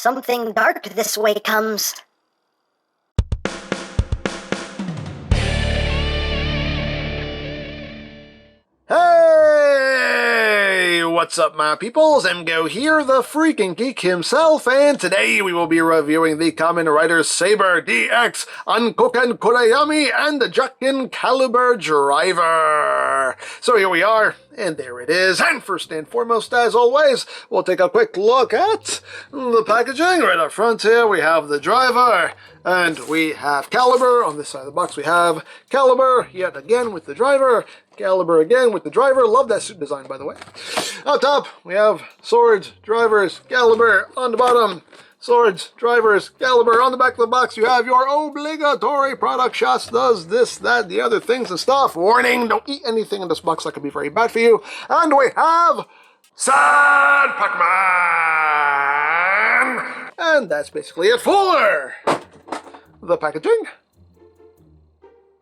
Something dark this way comes. Hey! What's up, my peoples? EmGo here, the freaking geek himself, and today we will be reviewing the Kamen Rider Saber DX, ANKOKUKEN Kurayami, and the Jaaku Caliber Driver. So here we are, and there it is. And first and foremost, as always, we'll take a quick look at the packaging. Right up front here, we have the driver, and we have Caliber. On this side of the box, we have Caliber, yet again with the driver. Caliber again with the driver. Love that suit design, by the way. Up top, we have swords, drivers, Caliber. On the bottom, swords, drivers, Caliber. On the back of the box, you have your obligatory product shots. Does this, that, the other things and stuff. Warning, don't eat anything in this box. That could be very bad for you. And we have Sad Pac-Man. And that's basically it for the packaging.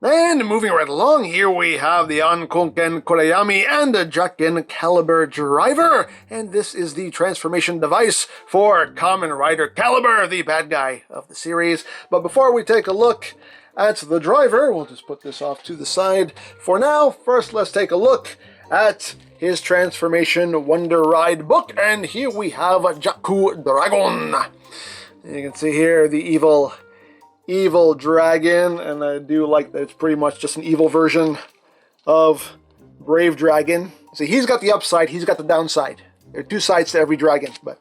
And moving right along, here we have the ANKOKUKEN Kurayami and the Jaaku Caliber Driver. And this is the transformation device for Kamen Rider Caliber, the bad guy of the series. But before we take a look at the driver, we'll just put this off to the side for now. First, let's take a look at his Transformation Wonder Ride book. And here we have Jaaku Dragon. You can see here the evil dragon, and I do like that it's pretty much just an evil version of Brave Dragon. See, he's got the upside, he's got the downside. There are two sides to every dragon, but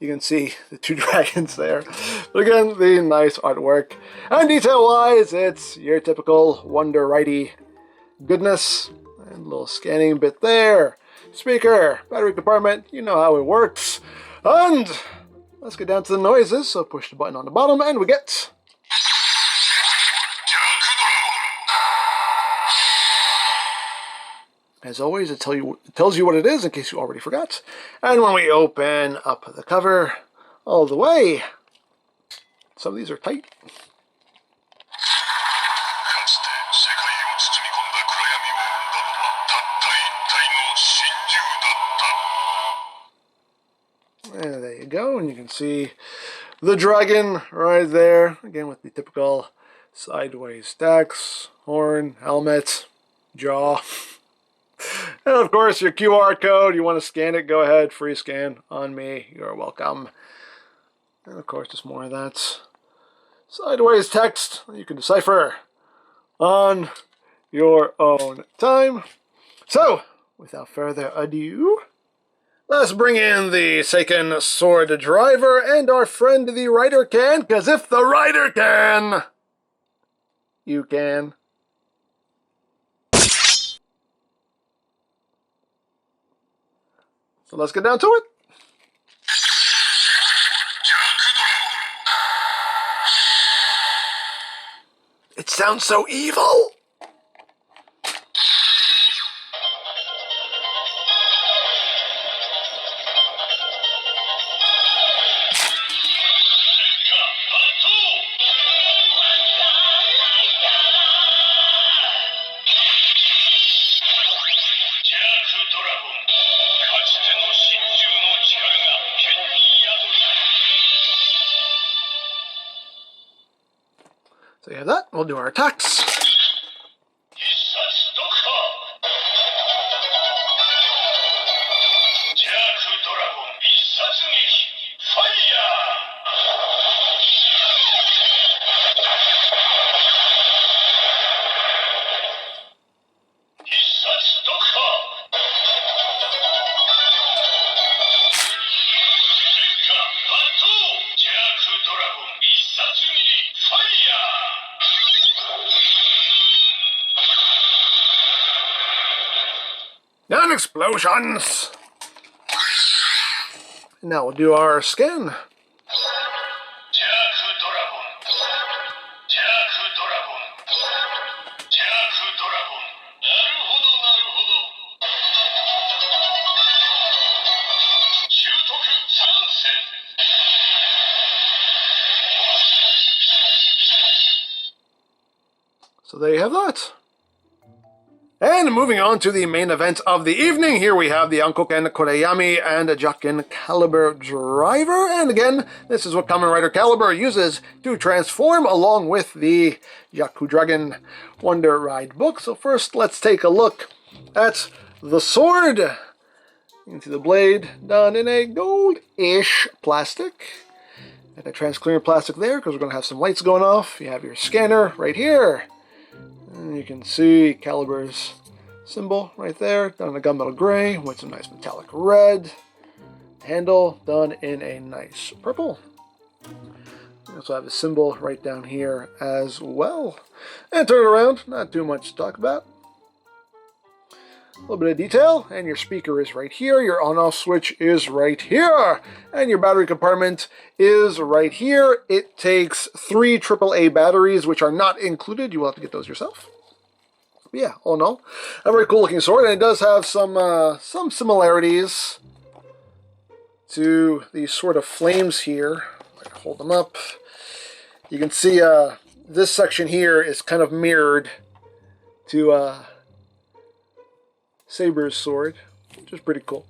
you can see the two dragons there. But again, the nice artwork. And detail-wise, it's your typical Wonder Righty goodness. And a little scanning bit there. Speaker, battery compartment, you know how it works. And let's get down to the noises. So push the button on the bottom, and we get... As always, it tells you what it is, in case you already forgot. And when we open up the cover all the way, some of these are tight. And there you go, and you can see the dragon right there, again with the typical sideways stacks, horn, helmet, jaw. And of course, your QR code, you want to scan it, go ahead, free scan on me, you're welcome. And of course, just more of that sideways text you can decipher on your own time. So, without further ado, let's bring in the Seiken Sword Driver and our friend the Rider can, because if the Rider can, you can. So let's get down to it. It sounds so evil. So you have that. We'll do our attacks. And explosions! Now we'll do our scan. So there you have that. And moving on to the main event of the evening, here we have the ANKOKUKEN Kurayami and Jaaku Caliber Driver. And again, this is what Kamen Rider Caliber uses to transform along with the Jaaku Dragon Wonder Ride book. So first, let's take a look at the sword. You can see the blade done in a gold-ish plastic. And a transparent plastic there because we're going to have some lights going off. You have your scanner right here. And you can see Caliber's symbol right there, done in a gunmetal gray with some nice metallic red. Handle done in a nice purple. We also have a symbol right down here as well. And turn it around, not too much to talk about. A little bit of detail, and your speaker is right here, your on-off switch is right here, and your battery compartment is right here. It takes 3 AAA batteries, which are not included. You will have to get those yourself. But yeah, all in all, a very cool looking sword, and it does have some similarities to these sort of flames here. I can hold them up. You can see this section here is kind of mirrored to Saber's sword, which is pretty cool.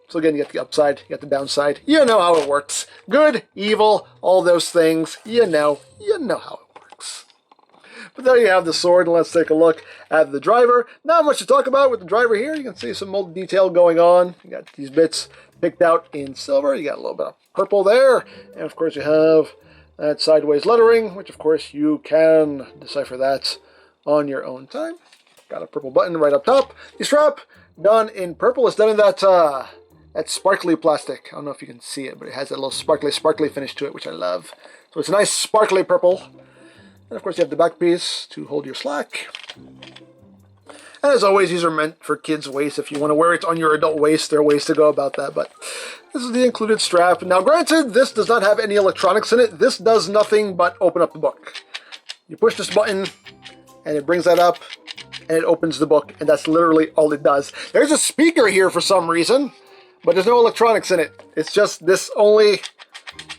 So again, you got the upside, you got the downside. You know how it works. Good, evil, all those things. You know how it works. But there you have the sword, and let's take a look at the driver. Not much to talk about with the driver here. You can see some molded detail going on. You got these bits picked out in silver. You got a little bit of purple there. And of course you have that sideways lettering, which of course you can decipher that on your own time. Got a purple button right up top. The strap, done in purple. It's done in that sparkly plastic. I don't know if you can see it, but it has that little sparkly finish to it, which I love. So it's a nice sparkly purple. And of course you have the back piece to hold your slack. And as always, these are meant for kids' waist. If you want to wear it on your adult waist, there are ways to go about that. But this is the included strap. Now granted, this does not have any electronics in it. This does nothing but open up the book. You push this button, and it brings that up. And it opens the book, and that's literally all it does. There's a speaker here for some reason, but there's no electronics in it. It's just this only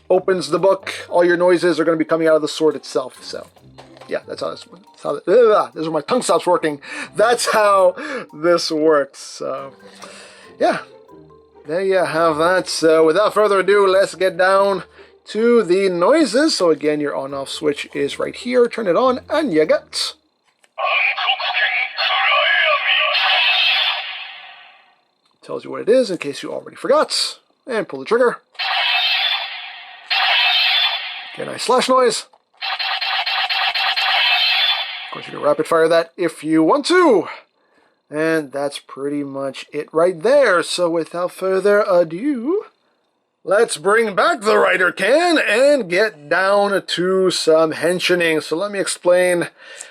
opens the book. All your noises are going to be coming out of the sword itself. So, yeah, this is where my tongue stops working. That's how this works. So, yeah, there you have that. So, without further ado, let's get down to the noises. So, again, your on-off switch is right here. Turn it on, and you get... Tells you what it is in case you already forgot. And pull the trigger. Get a nice slash noise. Of course, you can rapid fire that if you want to. And that's pretty much it right there. So without further ado, let's bring back the Rider Can and get down to some henshining. So let me explain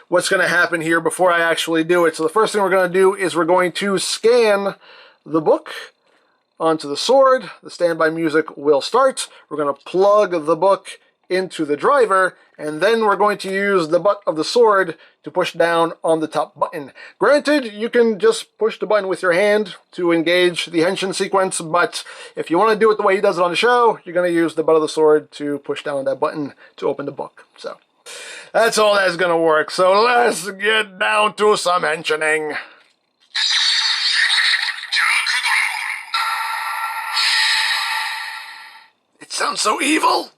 what's going to happen here before I actually do it. So the first thing we're going to do is we're going to scan the book onto the sword. The standby music will start. We're going to plug the book into the driver, and then we're going to use the butt of the sword to push down on the top button. Granted, you can just push the button with your hand to engage the henshin sequence, but if you want to do it the way he does it on the show, you're going to use the butt of the sword to push down on that button to open the book. So that's all that's going to work. So let's get down to some henshining. It sounds so evil.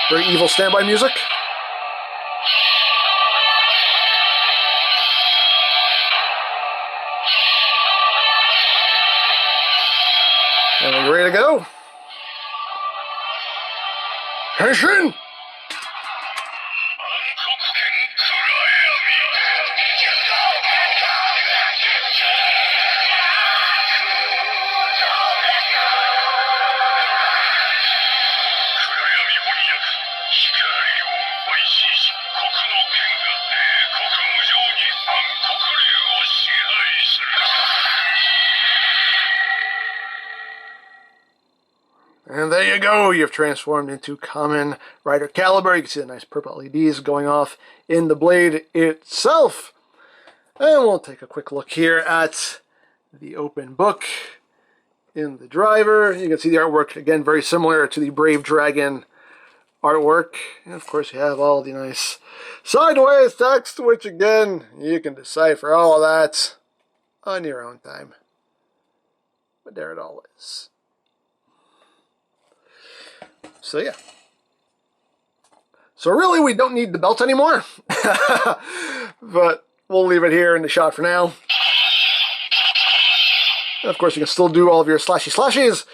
Very evil standby music. And are you ready to go? Henshin! And there you go, you've transformed into Kamen Rider Caliber. You can see the nice purple LEDs going off in the blade itself. And we'll take a quick look here at the open book. in the driver. You can see the artwork, again, very similar to the Brave Dragon artwork. And of course, you have all the nice sideways text, which again, you can decipher all of that on your own time. But there it all is. So yeah. So really, we don't need the belt anymore. But we'll leave it here in the shot for now. And of course, you can still do all of your slashies.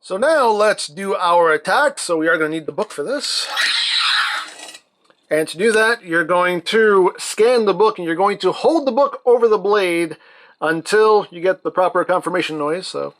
So now let's do our attack. So we are going to need the book for this. And to do that, you're going to scan the book and you're going to hold the book over the blade until you get the proper confirmation noise. So.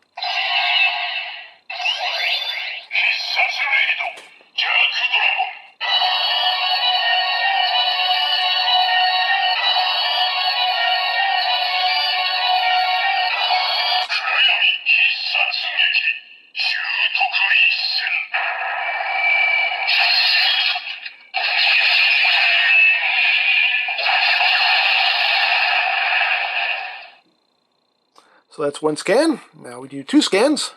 So that's one scan. Now we do two scans.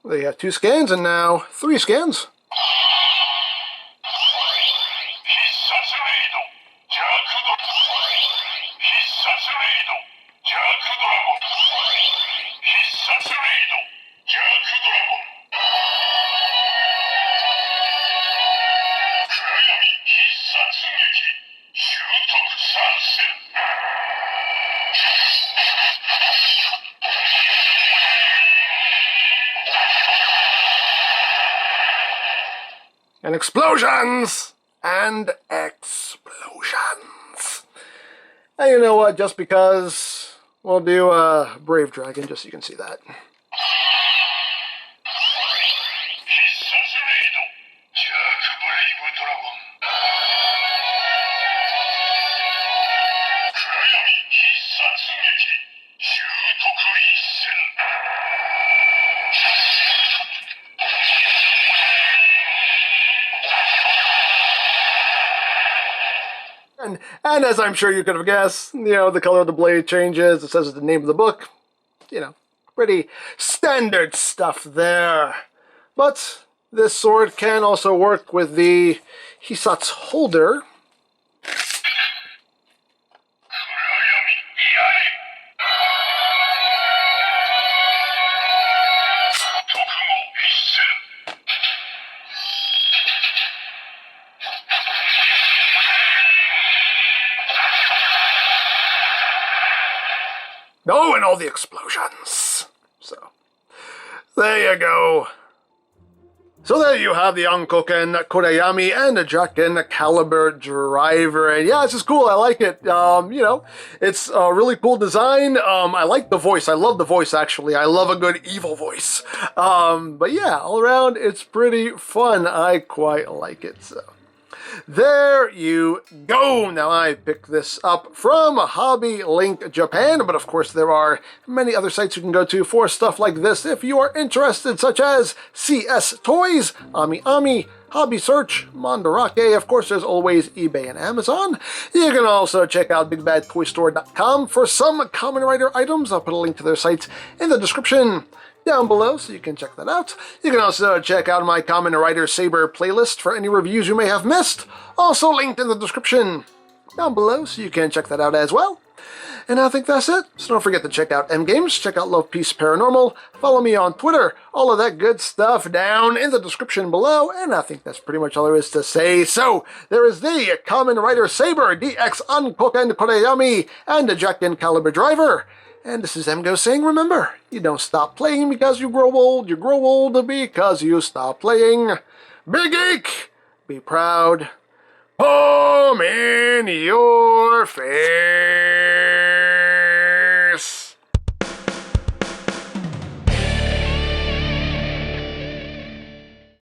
They have two scans and now three scans. And explosions! And explosions! And you know what, just because, we'll do Brave Dragon, just so you can see that. And as I'm sure you could have guessed, you know, the color of the blade changes. It says the name of the book. You know, pretty standard stuff there. But this sword can also work with the Hisatsu holder. Oh, and all the explosions. So, there you go. So there you have the ANKOKUKEN Kurayami and the Jaaku Caliber driver. And yeah, this is cool. I like it. You know, it's a really cool design. I like the voice. I love the voice, actually. I love a good evil voice. But yeah, all around, it's pretty fun. I quite like it, so. There you go. Now I picked this up from Hobby Link Japan, but of course there are many other sites you can go to for stuff like this if you are interested, such as CS Toys, Ami Ami, Hobby Search, Mandarake. Of course, there's always eBay and Amazon. You can also check out BigBadToyStore.com for some Kamen Rider items. I'll put a link to their sites in the description down below, so you can check that out. You can also check out my Kamen Rider Saber playlist for any reviews you may have missed, also linked in the description down below, so you can check that out as well. And I think that's it. So don't forget to check out EmGo's, check out Love Peace Paranormal, follow me on Twitter, all of that good stuff down in the description below, and I think that's pretty much all there is to say. So, there is the Kamen Rider Saber, DX ANKOKUKEN Kurayami, and the Jaaku Caliber driver. And this is EmGo saying, remember, you don't stop playing because you grow old because you stop playing. Big Geek, be proud, palm in your face.